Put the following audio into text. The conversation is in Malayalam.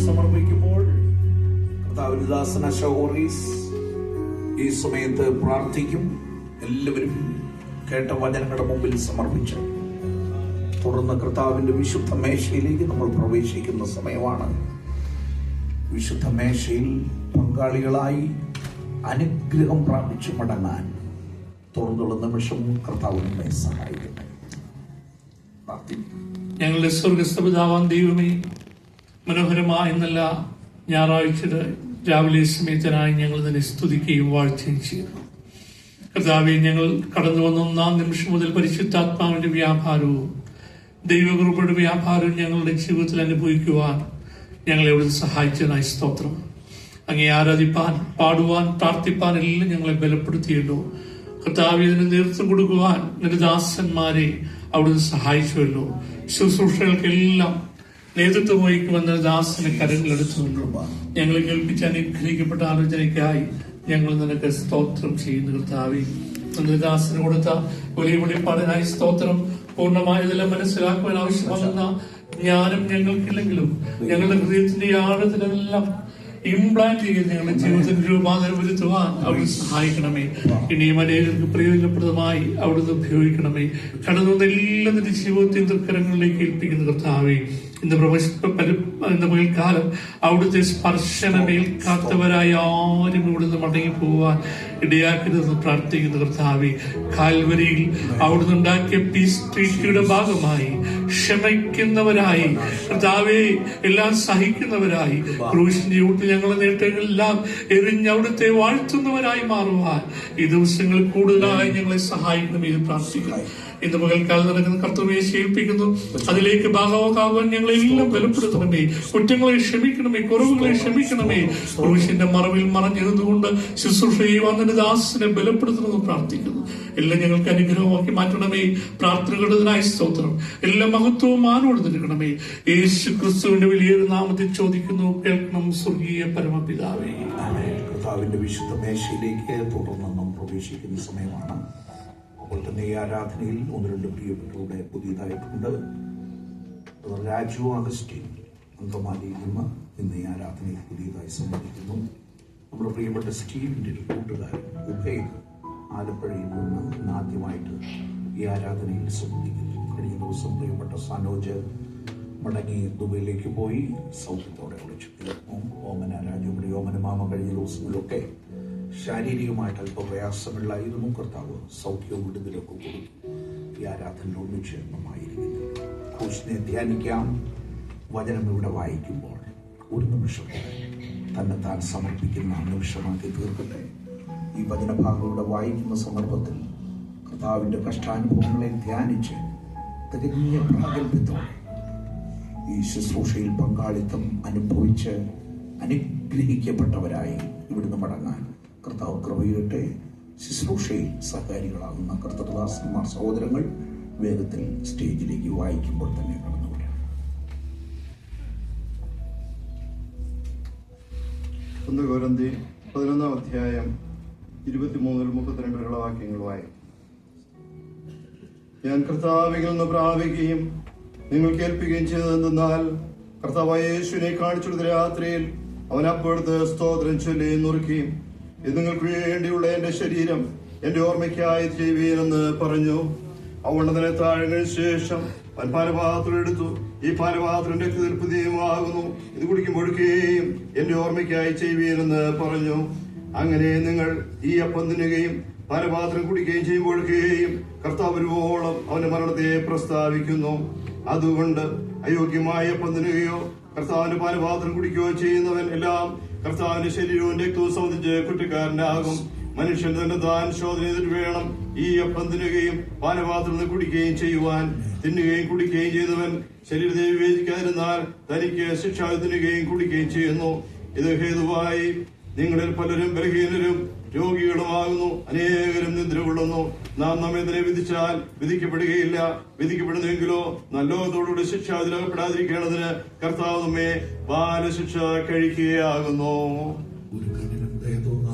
സമർപ്പിക്കുമ്പോൾ ദാസന ഷഹോറീസ് ഈ സമയത്ത് പ്രാർത്ഥിക്കും. എല്ലാവരും കേട്ട വചനങ്ങളുടെ മുമ്പിൽ സമർപ്പിച്ച് തുടർന്ന് കർത്താവിന്റെ വിശുദ്ധ മേശയിലേക്ക് നമ്മൾ പ്രവേശിക്കുന്ന സമയമാണ്. വിശുദ്ധ മേശയിൽ പങ്കാളികളായി അനുഗ്രഹം പ്രാപിച്ചു മടങ്ങാൻ തുടർന്നുള്ള നിമിഷം കർത്താവ് നമ്മെ സഹായിക്കട്ടെ. ഞങ്ങളുടെ സ്വർഗസ്ഥ പിതാവാം ദൈവമേ, മനോഹരമായ നല്ല ഞായറാഴ്ചയുടെ രാവിലെ സമയത്തിനായി ഞങ്ങൾ തന്നെ സ്തുതിക്കുകയും വാഴ്ചയും ചെയ്യുന്നു. കർത്താവെ, ഞങ്ങൾ കടന്നു വന്ന 1-ാം നിമിഷം മുതൽ പരിശുദ്ധാത്മാവിന്റെ വ്യാപാരവും ദൈവകൃപയുടെ വ്യാപാരവും ഞങ്ങളുടെ ജീവിതത്തിൽ അനുഭവിക്കുവാൻ ഞങ്ങളെ അവിടുന്ന് സഹായിച്ചതിനായി സ്തോത്രം. അങ്ങേ ആരാധിപ്പാൻ, പാടുവാൻ, പ്രാർത്ഥിപ്പാൻ എല്ലാം ഞങ്ങളെ ബലപ്പെടുത്തിയല്ലോ. കർത്താവെ, ഇതിന് നേതൃത്വം കൊടുക്കുവാൻ നിന്റെ ദാസന്മാരെ അവിടുന്ന് സഹായിച്ചുവല്ലോ. ശുശ്രൂഷകൾക്കെല്ലാം നേതൃത്വം വഹിക്കുമെന്ന ദാസനെ കരങ്ങളെടുത്തുകൊണ്ടു ഞങ്ങളെ കേൾപ്പിച്ച അനുഗ്രഹിക്കപ്പെട്ട ആലോചനയ്ക്കായി ഞങ്ങൾ നിനക്ക് സ്തോത്രം ചെയ്യുന്നു. കർത്താവെ, നിന്റെ ദാസന് കൊടുത്ത വലിയ വെളിപ്പാടിനായി സ്തോത്രം. പൂർണ്ണമായതെല്ലാം മനസ്സിലാക്കുവാൻ ആവശ്യമാകുന്ന ജ്ഞാനം ഞങ്ങൾക്കില്ലെങ്കിലും ഞങ്ങളുടെ ഹൃദയത്തിന്റെ ആഴത്തിലെല്ലാം ഇംപ്ലാന്റ് ചെയ്ത് ഞങ്ങളുടെ ജീവിതത്തിന് രൂപാന്തരം വരുത്തുവാൻ അവിടെ സഹായിക്കണമേ. ഇനിയും അനേകർക്ക് പ്രയോജനപ്രദമായി അവിടുന്ന് ഉപയോഗിക്കണമേ. കടന്നു എല്ലാ നിന്റെ ജീവിതത്തിന്റെ ദുർക്കരങ്ങളിലേക്ക് ഏൽപ്പിക്കുന്ന കർത്താവേ, ഇന്ന് പകൽക്കാലം അവിടുത്തെ സ്പർശനമേൽക്കാത്തവരായ ആരും ഇവിടുന്ന് മടങ്ങി പോവാൻ ഇടയാക്കരുതെന്ന് പ്രാർത്ഥിക്കുന്ന കർത്താവേ, കാൽവരിയിൽ അവിടുന്ന് ഉണ്ടാക്കിയ പീസ് ട്രീറ്റിയുടെ ഭാഗമായി ക്ഷമിക്കുന്നവരായി കർത്താവേ, എല്ലാം സഹിക്കുന്നവരായി ക്രൂശിന്റെ ചൂട്ടിൽ ഞങ്ങളുടെ നേട്ടങ്ങളെല്ലാം എറിഞ്ഞ് അവിടുത്തെ വാഴ്ത്തുന്നവരായി മാറുവാൻ ഈ ദിവസങ്ങൾ കൂടുതലായി ഞങ്ങളെ സഹായിക്കണം എന്ന് പ്രാർത്ഥിക്കുന്നു. ഇന്ന് പകൽക്കാലം നടക്കുന്ന കർത്തവ്യെ ശേഷിപ്പിക്കുന്നു. അതിലേക്ക് ഭാഗമാകാൻ ഞങ്ങളെല്ലാം ബലപ്പെടുത്തണമേ. കുറ്റങ്ങളെ ക്ഷമിക്കണമേ, കുറവുകളെ ക്ഷമിക്കണമേ. ക്രൂശിന്റെ മറവിൽ മറഞ്ഞിരുന്നുകൊണ്ട് ശുശ്രൂഷ ചെയ്യുവാൻ നിന്റെ ദാസനെ ബലപ്പെടുത്തണമെന്ന് പ്രാർത്ഥിക്കുന്നു. എല്ലാം ഞങ്ങൾക്ക് അനുഗ്രഹമാക്കി മാറ്റണമേ. പ്രാർത്ഥനകളുടേതിനായി സ്തോത്രം. എല്ലാ മഹത്വവും മാനോട് നിൽക്കണമേ. യേശു ക്രിസ്തുവിന്റെ വലിയൊരു നാമത്തിൽ ചോദിക്കുന്നു, കേൾക്കണം സ്വർഗീയ പരമപിതാവേ. കർത്താവിന്റെ വിശുദ്ധ മേശയിലേക്ക് തുടർന്ന് നാം പ്രവേശിക്കുന്ന സമയമാണ്. അപ്പോൾ തന്നെ ഈ ആരാധനയിൽ 1-2 പ്രിയപ്പെട്ടവരുടെ പുതിയതായിട്ടുണ്ട്. രാജു അഗസ്റ്റിൻ അങ്കമാലിയിൽ നിന്ന് ഇന്ന് ഈ ആരാധനയിൽ പുതിയതായി സംബന്ധിക്കുന്നു. നമ്മുടെ പ്രിയപ്പെട്ട സ്റ്റീവിന്റെ ഒരു കൂട്ടുകാരൻ ഉഭയത് ആലപ്പുഴയിൽ നിന്ന് ഇന്ന് ആദ്യമായിട്ട് ഈ ആരാധനയിൽ സംബന്ധിക്കുന്നു. കഴിഞ്ഞ ദിവസം പ്രിയപ്പെട്ട സനോജ് മടങ്ങി ദുബൈയിലേക്ക് പോയി സൗഖ്യത്തോടെ വിളിച്ചു. ഓമന രാജുവിടെ ഓമന മാമ കഴിഞ്ഞ ദിവസങ്ങളിലൊക്കെ ശാരീരികമായിട്ട് അല്പ പ്രയാസങ്ങളിലായിരുന്നു. കർത്താവ് സൗഖ്യവും വിടുതലൊക്കെ കൊടുത്തു. ഈ ആരാധന ഒന്നിച്ച് നന്നായിരിക്കുന്നു. ക്രൂശിനെ ധ്യാനിക്കാം. വചനം ഇവിടെ വായിക്കുമ്പോൾ ഒരു നിമിഷം തന്നെ താൻ സമർപ്പിക്കുന്ന നിമിഷമാക്കി തീർക്കട്ടെ. ഈ വചനഭാഗങ്ങളുടെ വായിക്കുന്ന സന്ദർഭത്തിൽ കർത്താവിന്റെ കഷ്ടാനുഭവങ്ങളെ ധ്യാനിച്ച് തികഞ്ഞ പ്രാഗൽഭ്യത്തോടെ ഈ ശുശ്രൂഷയിൽ പങ്കാളിത്തം അനുഭവിച്ച് അനുഗ്രഹിക്കപ്പെട്ടവരായി ഇവിടുന്ന് മടങ്ങാൻ കർത്താവ് കൃപയിരട്ടെ. ശുശ്രൂഷയിൽ സഹകാരികളാകുന്ന കർത്തൃദാസന്മാർ സഹോദരങ്ങൾ വേഗത്തിൽ സ്റ്റേജിലേക്ക് വായിക്കുമ്പോൾ തന്നെ കടന്നുവരാം. 1 കൊരിന്ത്യർ 11-ാം അധ്യായം 23-32 വരെയുള്ള വാക്യങ്ങൾ വായിക്കും. ഞാൻ കർത്താവിൽ നിന്ന് പ്രാപിക്കുകയും നിങ്ങൾ കേൾപ്പിക്കുകയും ചെയ്തതെന്നാൽ, കർത്താവായ യേശുവിനെ കാണിച്ചെടുത്ത രാത്രിയിൽ അവൻ അപ്പോഴത്തെ സ്തോത്രം ചൊല്ലി നുറുക്കുകയും, ഇത് നിങ്ങൾക്ക് വേണ്ടിയുള്ള എന്റെ ശരീരം എന്റെ ഓർമ്മയ്ക്കായി ചെയ്യുവീനെന്ന് പറഞ്ഞു. അതുകൊണ്ട് തന്നെ താഴെ ശേഷം അവൻ പാനപാത്രം എടുത്തു. ഈ പാനപാത്രം രക്തത്തിൽ പുതിയമാകുന്നു. ഇത് കുടിക്കുമ്പോഴൊക്കെയും എന്റെ ഓർമ്മയ്ക്കായി ചെയ്യുവീനെന്ന് പറഞ്ഞു. അങ്ങനെ നിങ്ങൾ ഈ അപ്പം തിന്നുകയും പാനപാത്രം കുടിക്കുകയും ചെയ്യുമ്പോഴൊക്കെയും കർത്താവ് വരുവോളം അവന്റെ മരണത്തെ പ്രസ്താവിക്കുന്നു. അതുകൊണ്ട് അയോഗ്യമായ അപ്പം തിന്നുകയോ കർത്താവിന്റെ പാനപാത്രം കുടിക്കുകയോ ചെയ്യുന്നവൻ എല്ലാം കർത്താവിന്റെ ശരീരവും രക്തവും സംബന്ധിച്ച് കുറ്റക്കാരനാകും. മനുഷ്യൻ തന്നെ താൻ ശോധന ചെയ്തിട്ട് വേണം ഈ അപ്പം തിന്നുകയും പാനപാത്രം കുടിക്കുകയും ചെയ്യുവാൻ. തിന്നുകയും കുടിക്കുകയും ചെയ്യുന്നവൻ ശരീരത്തെ വിവേചിക്കാതിരുന്നാൽ തനിക്ക് ശിക്ഷ തിന്നുകയും കുടിക്കുകയും ചെയ്യുന്നു. ഇത് ഹേതുവായി നിങ്ങളിൽ പലരും ബലഹീനരും രോഗികളുമാകുന്നു, അനേകരും നിദ്ര കൊള്ളുന്നു. നാം നമ്മെ തന്നെ വിധിച്ചാൽ വിധിക്കപ്പെടുകയില്ല. വിധിക്കപ്പെടുന്നെങ്കിലോ നല്ലോകത്തോടുകൂടി ശിക്ഷ അതിലകപ്പെടാതിരിക്കേണ്ടതിന് കർത്താവ് നമ്മെ ബാലശിക്ഷ കഴിക്കുകയാകുന്നു.